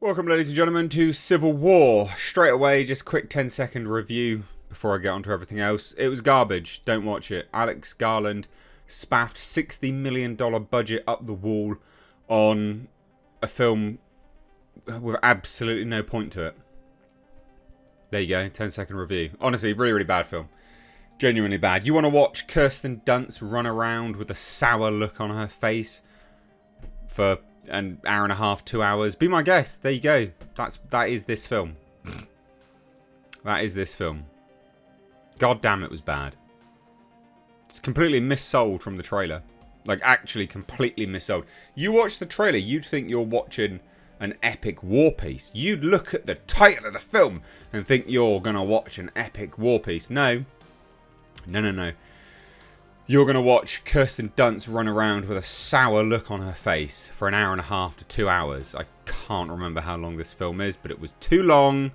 Welcome, ladies and gentlemen, to Civil War. Straight away, just quick 10-second review before I get onto everything else. It was garbage. Don't watch it. Alex Garland spaffed $60 million budget up the wall on a film with absolutely no point to it. There you go, 10-second review. Honestly, really, really bad film. Genuinely bad. You want to watch Kirsten Dunst run around with a sour look on her face for an hour and a half, 2 hours? Be my guest. There you go. That is this film. That is this film. God damn, it was bad. It's completely missold from the trailer. Like, actually completely missold. You watch the trailer, you'd think you're watching an epic war piece. You'd look at the title of the film and think you're gonna watch an epic war piece. No. No. You're going to watch Kirsten Dunst run around with a sour look on her face for an hour and a half to 2 hours. I can't remember how long this film is, but it was too long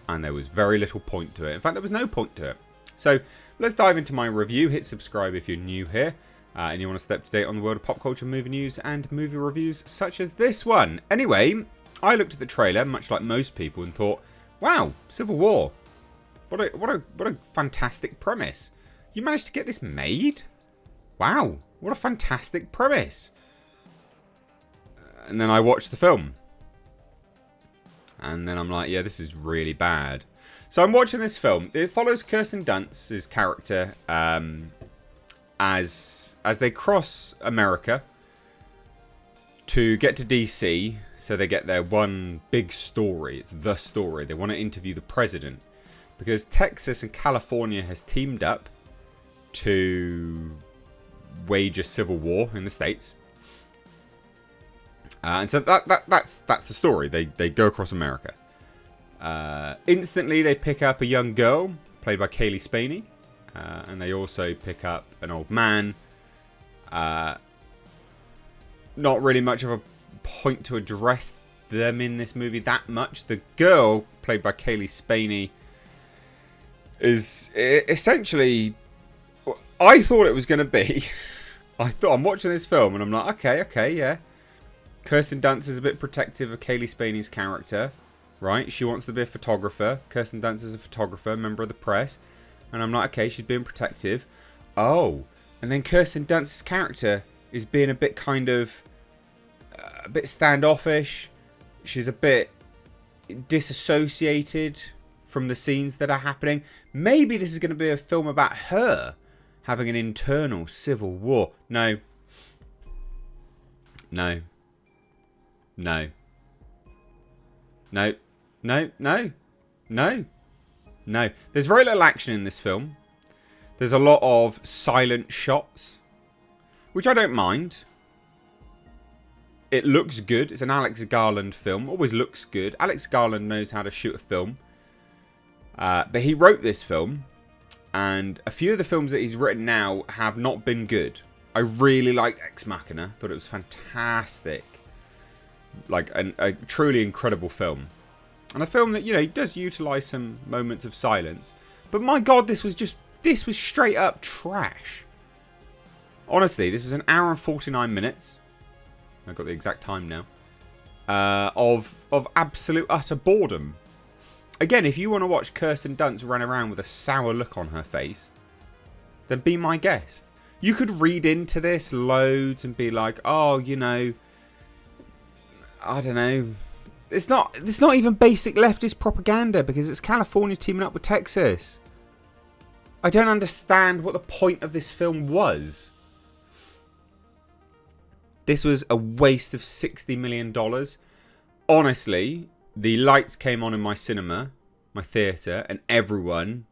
and there was very little point to it. In fact, there was no point to it. So let's dive into my review. Hit subscribe if you're new here and you want to stay up to date on the world of pop culture, movie news and movie reviews such as this one. Anyway, I looked at the trailer, much like most people, and thought, wow, Civil War. What a fantastic premise. You managed to get this made? Wow, what a fantastic premise. And then I watched the film. And then I'm like, yeah, this is really bad. So I'm watching this film. It follows Kirsten Dunst's character as they cross America to get to DC. So they get their one big story. It's the story. They want to interview the president. Because Texas and California has teamed up to wage a civil war in the States. And so that's the story. They go across America. Instantly, they pick up a young girl, played by Kaylee Spaney. And they also pick up an old man. Not really much of a point to address them in this movie that much. The girl, played by Kaylee Spaney, is essentially... I thought it was going to be... I'm watching this film and I'm like, okay, yeah. Kirsten Dunst is a bit protective of Kaylee Spaney's character, right? She wants to be a photographer. Kirsten Dunst is a photographer, member of the press. And I'm like, okay, she's being protective. Oh, and then Kirsten Dunst's character is being a bit kind of... a bit standoffish. She's a bit disassociated from the scenes that are happening. Maybe this is going to be a film about her having an internal civil war. No. There's very little action in this film. There's a lot of silent shots, which I don't mind. It looks good. It's an Alex Garland film. Always looks good. Alex Garland knows how to shoot a film. But he wrote this film, and a few of the films that he's written now have not been good. I really liked Ex Machina. Thought it was fantastic. Like a truly incredible film. And a film that, you know, does utilise some moments of silence. But my God, this was straight up trash. Honestly, this was an hour and 49 minutes. I've got the exact time now. Of absolute utter boredom. Again, if you want to watch Kirsten Dunst run around with a sour look on her face, then be my guest. You could read into this loads and be like, oh, you know, I don't know. It's not even basic leftist propaganda because it's California teaming up with Texas. I don't understand what the point of this film was. This was a waste of $60 million. Honestly, the lights came on in my cinema, my theatre, and everyone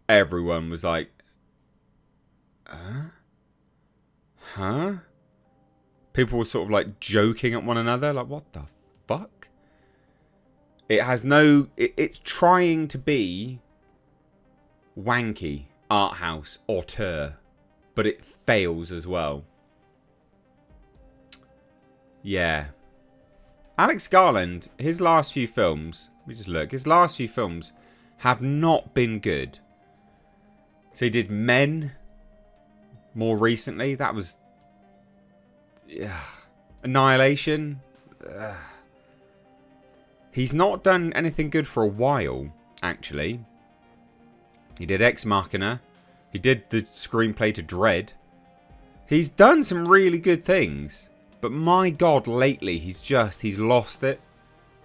was like, huh? People were sort of like joking at one another, like, what the fuck? It has no... It's trying to be wanky, art house, auteur, but it fails as well. Yeah. Alex Garland, his last few films, let me just look, his last few films have not been good. So he did Men more recently. That was... Annihilation. He's not done anything good for a while, actually. He did Ex Machina. He did the screenplay to Dread. He's done some really good things. But my God, lately, he's lost it.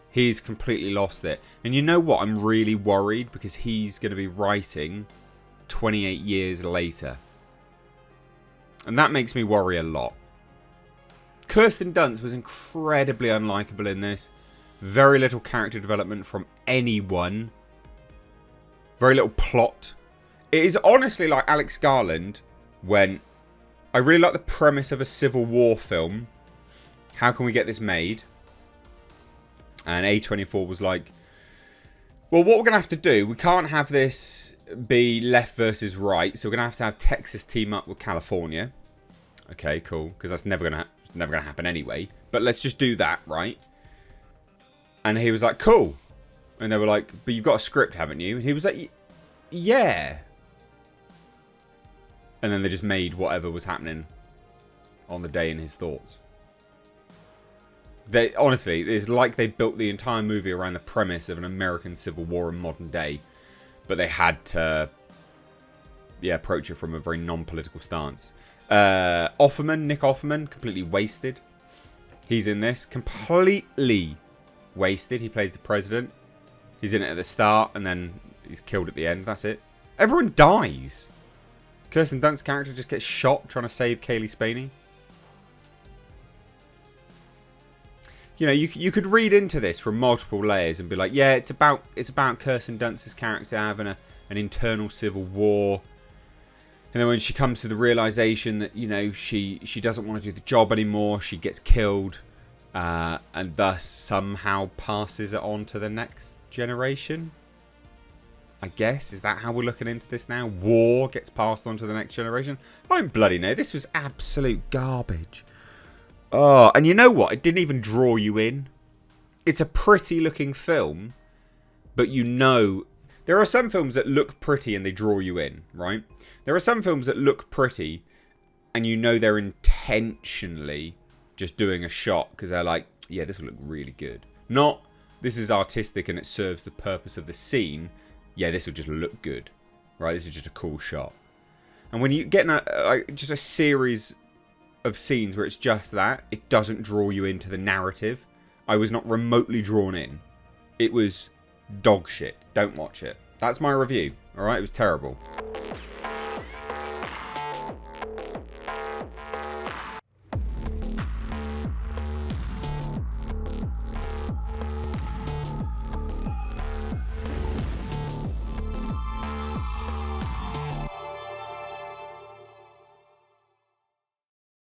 He's completely lost it. And you know what? I'm really worried because he's going to be writing 28 years later. And that makes me worry a lot. Kirsten Dunst was incredibly unlikable in this. Very little character development from anyone. Very little plot. It is honestly like Alex Garland when I really like the premise of a Civil War film. How can we get this made? And A24 was like, well, what we're going to have to do, we can't have this be left versus right. So we're going to have Texas team up with California. Okay, cool. Because that's never going to happen anyway. But let's just do that, right? And he was like, cool. And they were like, but you've got a script, haven't you? And he was like, yeah. And then they just made whatever was happening on the day in his thoughts. They honestly, it's like they built the entire movie around the premise of an American Civil War in modern day. But they had to approach it from a very non-political stance. Nick Offerman, completely wasted. He's in this. Completely wasted. He plays the president. He's in it at the start and then he's killed at the end. That's it. Everyone dies. Kirsten Dunst's character just gets shot trying to save Kaylee Spaney. You know, you could read into this from multiple layers and be like, yeah, it's about Kirsten Dunst's character having an internal civil war. And then when she comes to the realization that, you know, she doesn't want to do the job anymore, she gets killed, and thus somehow passes it on to the next generation. I guess, is that how we're looking into this now? War gets passed on to the next generation? I don't bloody know. This was absolute garbage. Oh, and you know what? It didn't even draw you in. It's a pretty looking film, but you know, there are some films that look pretty and they draw you in, right? There are some films that look pretty and you know they're intentionally just doing a shot because they're like, yeah, this will look really good. Not, this is artistic and it serves the purpose of the scene. Yeah, this will just look good, right? This is just a cool shot. And when you get just a series of scenes where it's just that, it doesn't draw you into the narrative. I was not remotely drawn in. It was dog shit. Don't watch it. That's my review. Alright, it was terrible.